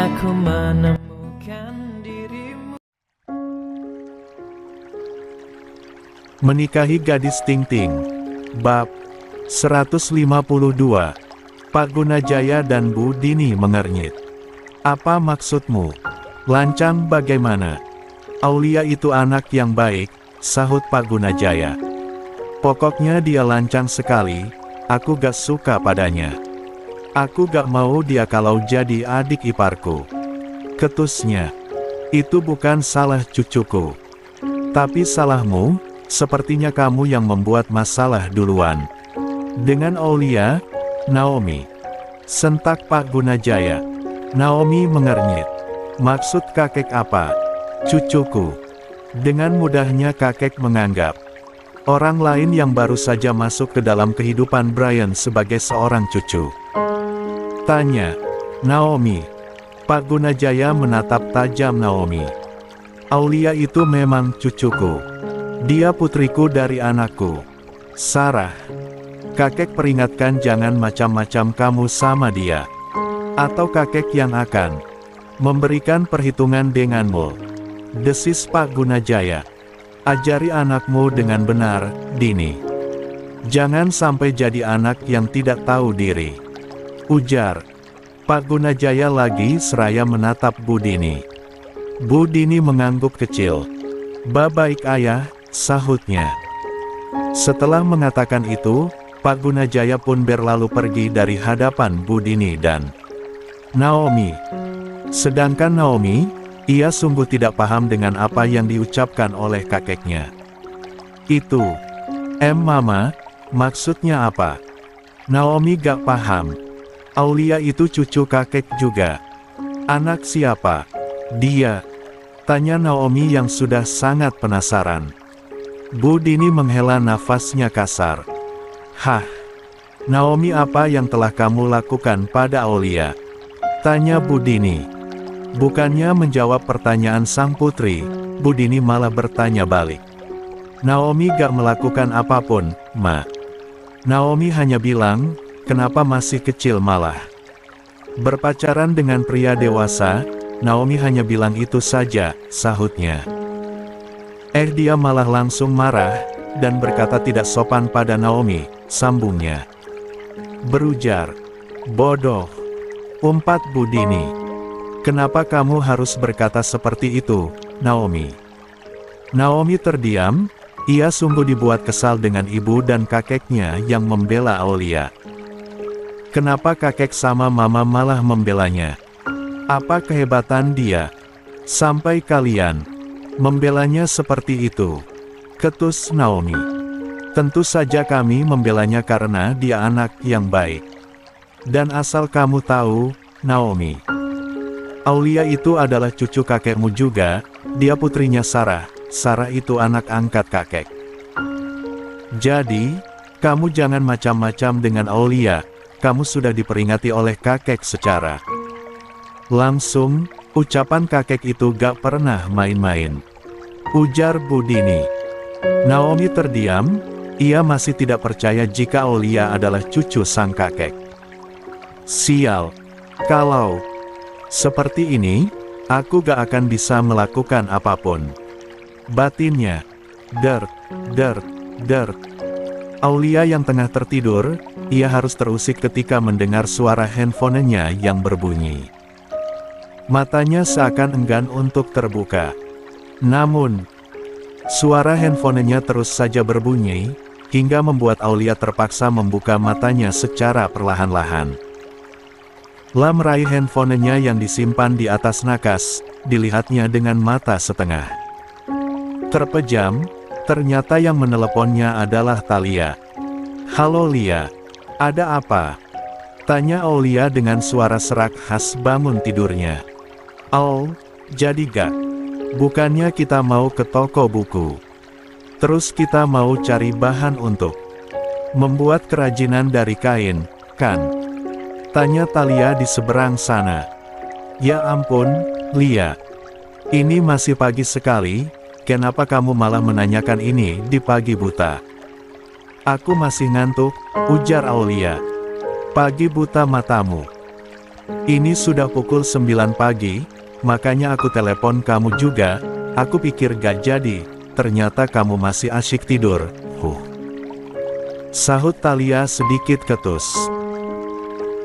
aku menemukan dirimu. Menikahi gadis Ting-Ting. Bab 152. Pak Gunajaya dan Bu Dini mengernyit. Apa maksudmu? Lancang bagaimana? Aulia itu anak yang baik, sahut Pak Gunajaya. Pokoknya dia lancang sekali, aku gak suka padanya. Aku gak mau dia kalau jadi adik iparku. Ketusnya. Itu bukan salah cucuku. Tapi salahmu, sepertinya kamu yang membuat masalah duluan. Dengan Aulia, Naomi. Sentak Pak Gunajaya. Naomi mengernyit. Maksud kakek apa? Cucuku. Dengan mudahnya kakek menganggap orang lain yang baru saja masuk ke dalam kehidupan Brian sebagai seorang cucu. Tanya Naomi. Pak Gunajaya menatap tajam Naomi. Aulia itu memang cucuku. Dia putriku dari anakku, Sarah. Kakek peringatkan jangan macam-macam kamu sama dia. Atau kakek yang akan memberikan perhitungan denganmu. Desis Pak Gunajaya. Ajari anakmu dengan benar, Dini. Jangan sampai jadi anak yang tidak tahu diri. Ujar Pak Gunajaya lagi seraya menatap Bu Dini. Bu Dini mengangguk kecil. Baik ayah, sahutnya. Setelah mengatakan itu, Pak Gunajaya pun berlalu pergi dari hadapan Bu Dini dan Naomi. Sedangkan Naomi, ia sungguh tidak paham dengan apa yang diucapkan oleh kakeknya. Itu, Mama, maksudnya apa? Naomi gak paham. Aulia itu cucu kakek juga. Anak siapa? Dia. Tanya Naomi yang sudah sangat penasaran. Bu Dini menghela nafasnya kasar. Hah? Naomi, apa yang telah kamu lakukan pada Aulia? Tanya Bu Dini. Bukannya menjawab pertanyaan sang putri, Bu Dini malah bertanya balik. Naomi gak melakukan apapun, Ma. Naomi hanya bilang, kenapa masih kecil malah berpacaran dengan pria dewasa. Naomi hanya bilang itu saja, sahutnya. Dia malah langsung marah, dan berkata tidak sopan pada Naomi, sambungnya. Berujar, bodoh, umpat Bu Dini. Kenapa kamu harus berkata seperti itu, Naomi? Naomi terdiam, ia sungguh dibuat kesal dengan ibu dan kakeknya yang membela Aulia. Kenapa kakek sama mama malah membelanya? Apa kehebatan dia? Sampai kalian membelanya seperti itu. Ketus Naomi. Tentu saja kami membelanya karena dia anak yang baik. Dan asal kamu tahu, Naomi, Aulia itu adalah cucu kakekmu juga, dia putrinya Sarah. Sarah itu anak angkat kakek. Jadi, kamu jangan macam-macam dengan Aulia. Kamu sudah diperingati oleh kakek secara langsung. Ucapan kakek itu gak pernah main-main. Ujar Bu Dini. Naomi terdiam, ia masih tidak percaya jika Aulia adalah cucu sang kakek. Sial, kalau seperti ini, aku gak akan bisa melakukan apapun. Batinnya, dert, dert, dert. Aulia yang tengah tertidur, ia harus terusik ketika mendengar suara handphonenya yang berbunyi. Matanya seakan enggan untuk terbuka. Namun, suara handphonenya terus saja berbunyi, hingga membuat Aulia terpaksa membuka matanya secara perlahan-lahan. Meraih handphonenya yang disimpan di atas nakas, dilihatnya dengan mata setengah terpejam. Ternyata yang meneleponnya adalah Thalia. Halo Lia, ada apa? Tanya Aulia dengan suara serak khas bangun tidurnya. Oh, jadi gak? Bukannya kita mau ke toko buku. Terus kita mau cari bahan untuk membuat kerajinan dari kain, kan? Tanya Thalia di seberang sana. Ya ampun, Lia. Ini masih pagi sekali. Kenapa kamu malah menanyakan ini di pagi buta? Aku masih ngantuk, ujar Aulia. Pagi buta matamu. Ini sudah pukul 9 pagi, makanya aku telepon kamu juga, aku pikir gak jadi, ternyata kamu masih asyik tidur, sahut Thalia sedikit ketus.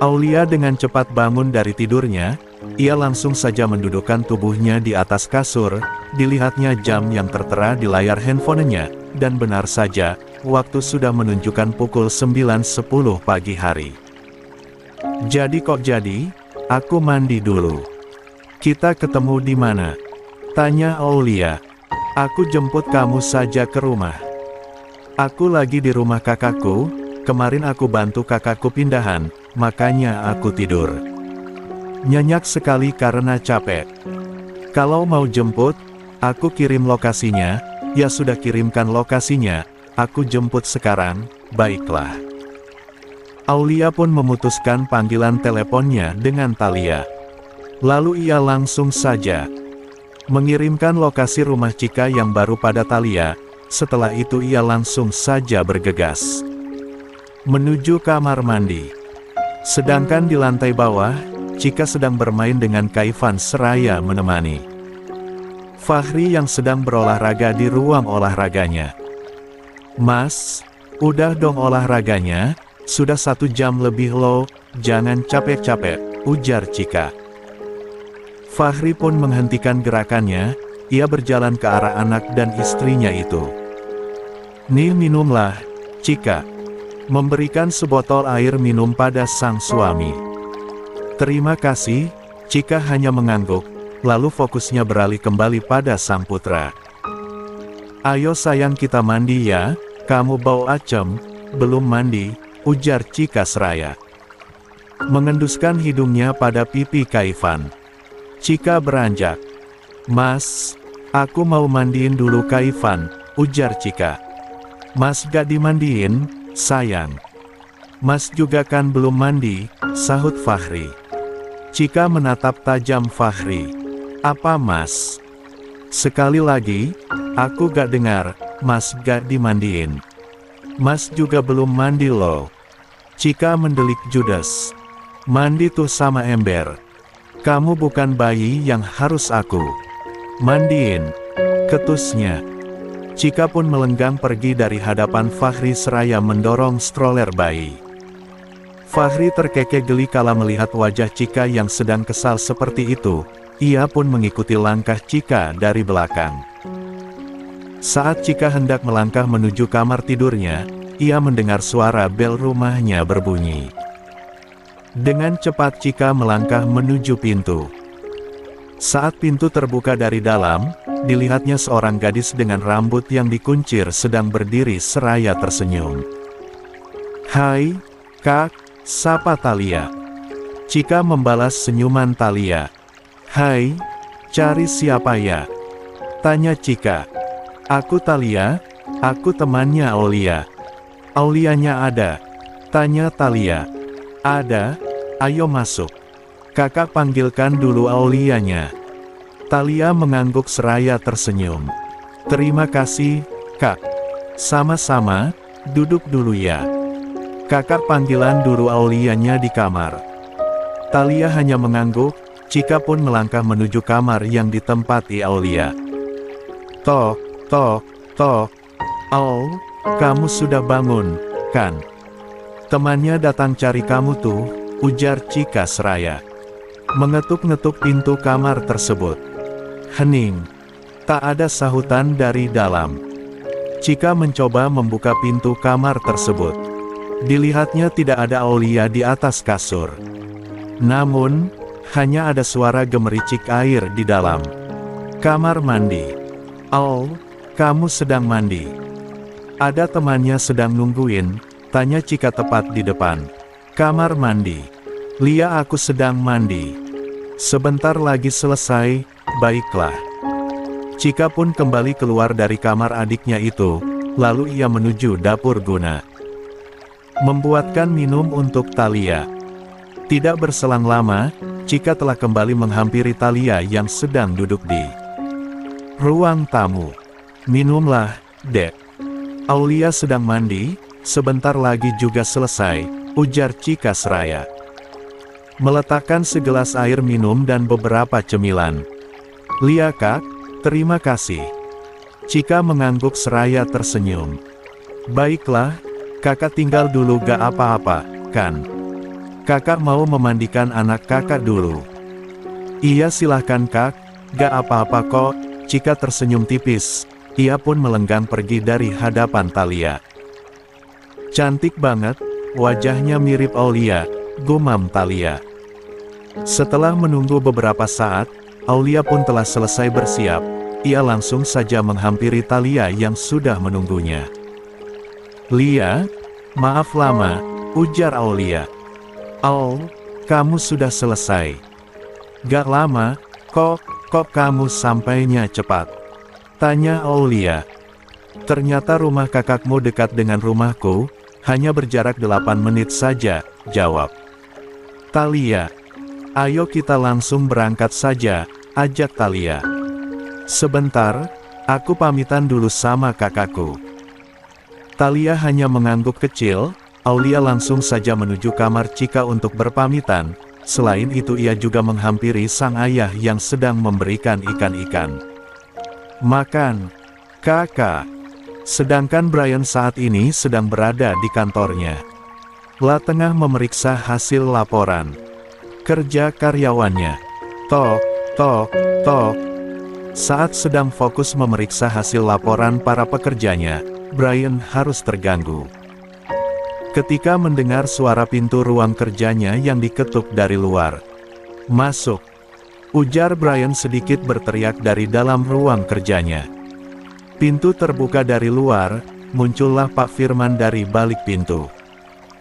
Aulia dengan cepat bangun dari tidurnya, ia langsung saja mendudukkan tubuhnya di atas kasur, dilihatnya jam yang tertera di layar handphonenya, dan benar saja, waktu sudah menunjukkan pukul 9.10 pagi hari. Jadi kok jadi? Aku mandi dulu. Kita ketemu di mana? Tanya Aulia. Aku jemput kamu saja ke rumah. Aku lagi di rumah kakakku, kemarin aku bantu kakakku pindahan, makanya aku tidur. Nyenyak sekali karena capek. Kalau mau jemput, aku kirim lokasinya. Ya sudah, kirimkan lokasinya, aku jemput sekarang, baiklah. Aulia pun memutuskan panggilan teleponnya dengan Thalia. Lalu ia langsung saja mengirimkan lokasi rumah Chika yang baru pada Thalia. Setelah itu ia langsung saja bergegas menuju kamar mandi. Sedangkan di lantai bawah, Chika sedang bermain dengan Kaivan seraya menemani Fahri yang sedang berolahraga di ruang olahraganya. Mas, udah dong olahraganya, sudah 1 jam lebih loh, jangan capek-capek, ujar Chika. Fahri pun menghentikan gerakannya, ia berjalan ke arah anak dan istrinya itu. Nih minumlah, Chika. Memberikan sebotol air minum pada sang suami. Terima kasih, Chika hanya mengangguk, lalu fokusnya beralih kembali pada sang putra. Ayo sayang kita mandi ya, kamu bau acem, belum mandi, ujar Chika seraya mengenduskan hidungnya pada pipi Kaivan. Chika beranjak. Mas, aku mau mandiin dulu Kaivan, ujar Chika. Mas gak dimandiin, sayang. Mas juga kan belum mandi, sahut Fahri. Chika menatap tajam Fahri. Apa mas? Sekali lagi, aku gak dengar, mas gak dimandiin. Mas juga belum mandi loh. Chika mendelik judes. Mandi tuh sama ember. Kamu bukan bayi yang harus aku mandiin, ketusnya. Chika pun melenggang pergi dari hadapan Fahri seraya mendorong stroller bayi. Fahri terkekeh geli kala melihat wajah Chika yang sedang kesal seperti itu. Ia pun mengikuti langkah Chika dari belakang. Saat Chika hendak melangkah menuju kamar tidurnya, ia mendengar suara bel rumahnya berbunyi. Dengan cepat Chika melangkah menuju pintu. Saat pintu terbuka dari dalam, dilihatnya seorang gadis dengan rambut yang dikuncir sedang berdiri seraya tersenyum. Hai, Kak, sapa Thalia. Chika membalas senyuman Thalia. Hai, cari siapa ya? Tanya Chika. Aku Thalia, aku temannya Aulia. Aulianya ada? Tanya Thalia. Ada, ayo masuk. Kakak panggilkan dulu Aulianya. Thalia mengangguk seraya tersenyum. Terima kasih, Kak. Sama-sama, duduk dulu ya. Kakak panggilan dulu Aulianya di kamar. Thalia hanya mengangguk. Chika pun melangkah menuju kamar yang ditempati Aulia. Tok, tok, tok. Aul, kamu sudah bangun, kan? Temannya datang cari kamu tuh, ujar Chika seraya mengetuk-ngetuk pintu kamar tersebut. Hening. Tak ada sahutan dari dalam. Chika mencoba membuka pintu kamar tersebut. Dilihatnya tidak ada Aulia di atas kasur. Namun, hanya ada suara gemericik air di dalam kamar mandi. Aul, kamu sedang mandi? Ada temannya sedang nungguin, tanya Chika tepat di depan kamar mandi. Lia, aku sedang mandi. Sebentar lagi selesai, baiklah. Chika pun kembali keluar dari kamar adiknya itu, lalu ia menuju dapur guna membuatkan minum untuk Thalia. Tidak berselang lama, Chika telah kembali menghampiri Thalia yang sedang duduk di ruang tamu. Minumlah, Dek. Aulia sedang mandi, sebentar lagi juga selesai, ujar Chika seraya meletakkan segelas air minum dan beberapa cemilan. "Lia Kak, terima kasih." Chika mengangguk seraya tersenyum. "Baiklah, kakak tinggal dulu gak apa-apa, kan? Kakak mau memandikan anak kakak dulu." "Iya silahkan Kak, gak apa-apa kok." Chika tersenyum tipis, ia pun melenggang pergi dari hadapan Thalia. "Cantik banget, wajahnya mirip Aulia," gumam Thalia. Setelah menunggu beberapa saat, Aulia pun telah selesai bersiap. Ia langsung saja menghampiri Thalia yang sudah menunggunya. "Lia, maaf lama," ujar Aulia. "Oh, kamu sudah selesai." "Gak lama, kok kamu sampainya cepat?" tanya Aulia. "Ternyata rumah kakakmu dekat dengan rumahku, hanya berjarak 8 menit saja," jawab Thalia. "Ayo kita langsung berangkat saja," ajak Thalia. "Sebentar, aku pamitan dulu sama kakakku." Thalia hanya mengangguk kecil. Aulia langsung saja menuju kamar Chika untuk berpamitan. Selain itu ia juga menghampiri sang ayah yang sedang memberikan ikan-ikan. "Makan, kakak." Sedangkan Brian saat ini sedang berada di kantornya. La tengah memeriksa hasil laporan kerja karyawannya. Tok, tok, tok. Saat sedang fokus memeriksa hasil laporan para pekerjanya, Brian harus terganggu ketika mendengar suara pintu ruang kerjanya yang diketuk dari luar. "Masuk," ujar Brian sedikit berteriak dari dalam ruang kerjanya. Pintu terbuka dari luar, muncullah Pak Firman dari balik pintu.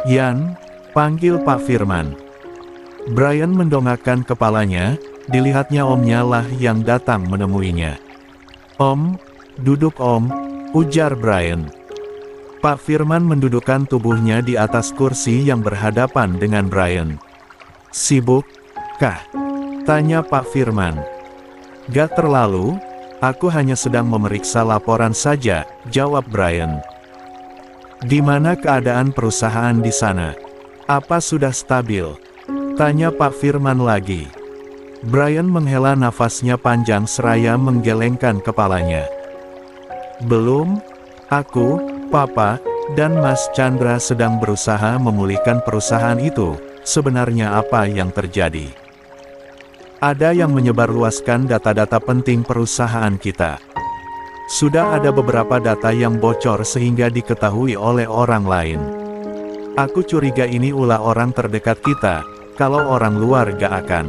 "Yan, panggil Pak Firman." Brian mendongakkan kepalanya, dilihatnya omnya lah yang datang menemuinya. "Om, duduk Om," ujar Brian. Pak Firman mendudukkan tubuhnya di atas kursi yang berhadapan dengan Brian. "Sibuk, kah?" tanya Pak Firman. "Gak terlalu, aku hanya sedang memeriksa laporan saja," jawab Brian. "Gimana keadaan perusahaan di sana? Apa sudah stabil?" tanya Pak Firman lagi. Brian menghela nafasnya panjang seraya menggelengkan kepalanya. "Belum, aku, Papa, dan Mas Chandra sedang berusaha memulihkan perusahaan itu. Sebenarnya apa yang terjadi? Ada yang menyebarluaskan data-data penting perusahaan kita. Sudah ada beberapa data yang bocor sehingga diketahui oleh orang lain. Aku curiga ini ulah orang terdekat kita, kalau orang luar gak akan.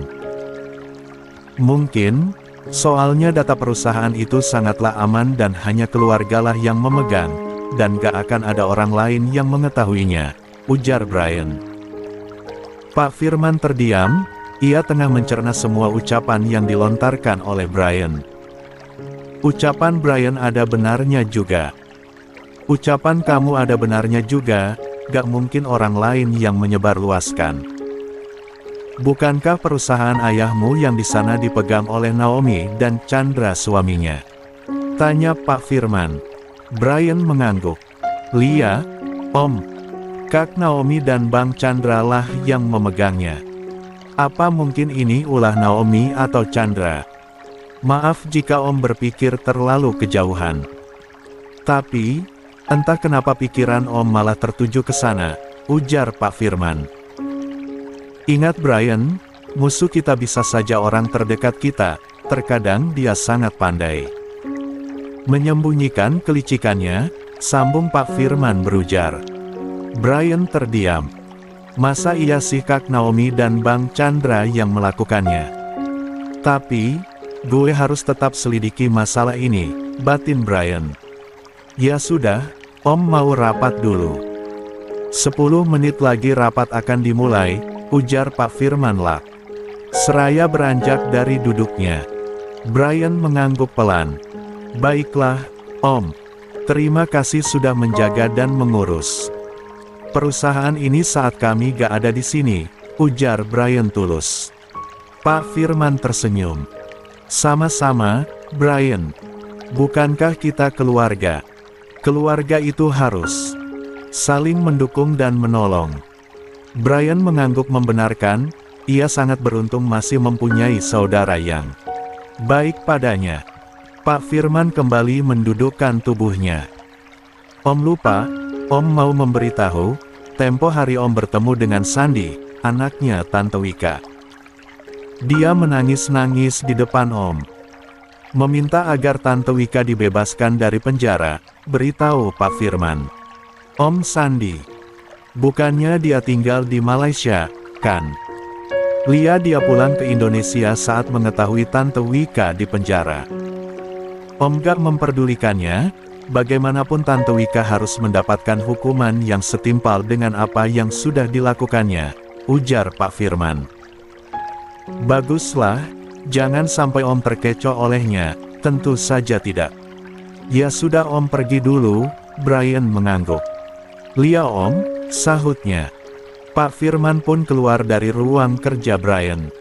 Mungkin, soalnya data perusahaan itu sangatlah aman dan hanya keluargalah yang memegang, dan gak akan ada orang lain yang mengetahuinya," ujar Brian. Pak Firman terdiam, ia tengah mencerna semua ucapan yang dilontarkan oleh Brian. Ucapan Brian ada benarnya juga. Ucapan kamu ada benarnya juga, gak mungkin orang lain yang menyebarluaskan. Bukankah perusahaan ayahmu yang di sana dipegang oleh Naomi dan Chandra suaminya? Tanya Pak Firman. Brian mengangguk. "Lia, Om, Kak Naomi dan Bang Chandra lah yang memegangnya. Apa mungkin ini ulah Naomi atau Chandra? Maaf jika Om berpikir terlalu kejauhan. Tapi, entah kenapa pikiran Om malah tertuju ke sana," ujar Pak Firman. "Ingat Brian, musuh kita bisa saja orang terdekat kita, terkadang dia sangat pandai." Menyembunyikan kelicikannya, sambung Pak Firman berujar. Brian terdiam. Masa iya sih Kak Naomi dan Bang Chandra yang melakukannya? "Tapi, gue harus tetap selidiki masalah ini," batin Brian. "Ya sudah, Om mau rapat dulu." 10 menit lagi rapat akan dimulai, ujar Pak Firman lah. Seraya beranjak dari duduknya. Brian mengangguk pelan. "Baiklah, Om. Terima kasih sudah menjaga dan mengurus perusahaan ini saat kami gak ada di sini," ujar Brian tulus. Pak Firman tersenyum. "Sama-sama, Brian. Bukankah kita keluarga? Keluarga itu harus saling mendukung dan menolong." Brian mengangguk membenarkan, Ia sangat beruntung masih mempunyai saudara yang baik padanya. Pak Firman kembali mendudukkan tubuhnya. Om lupa, Om mau memberitahu, tempo hari Om bertemu dengan Sandi, anaknya Tante Wika. Dia menangis-nangis di depan Om. Meminta agar Tante Wika dibebaskan dari penjara, beritahu Pak Firman. Om Sandi. Bukannya dia tinggal di Malaysia, kan? Lia dia pulang ke Indonesia saat mengetahui Tante Wika di penjara. Om gak memperdulikannya, bagaimanapun Tante Wika harus mendapatkan hukuman yang setimpal dengan apa yang sudah dilakukannya, ujar Pak Firman. Baguslah, jangan sampai Om terkecoh olehnya, tentu saja tidak. Ya sudah Om pergi dulu, Brian mengangguk. Lia Om, sahutnya. Pak Firman pun keluar dari ruang kerja Brian.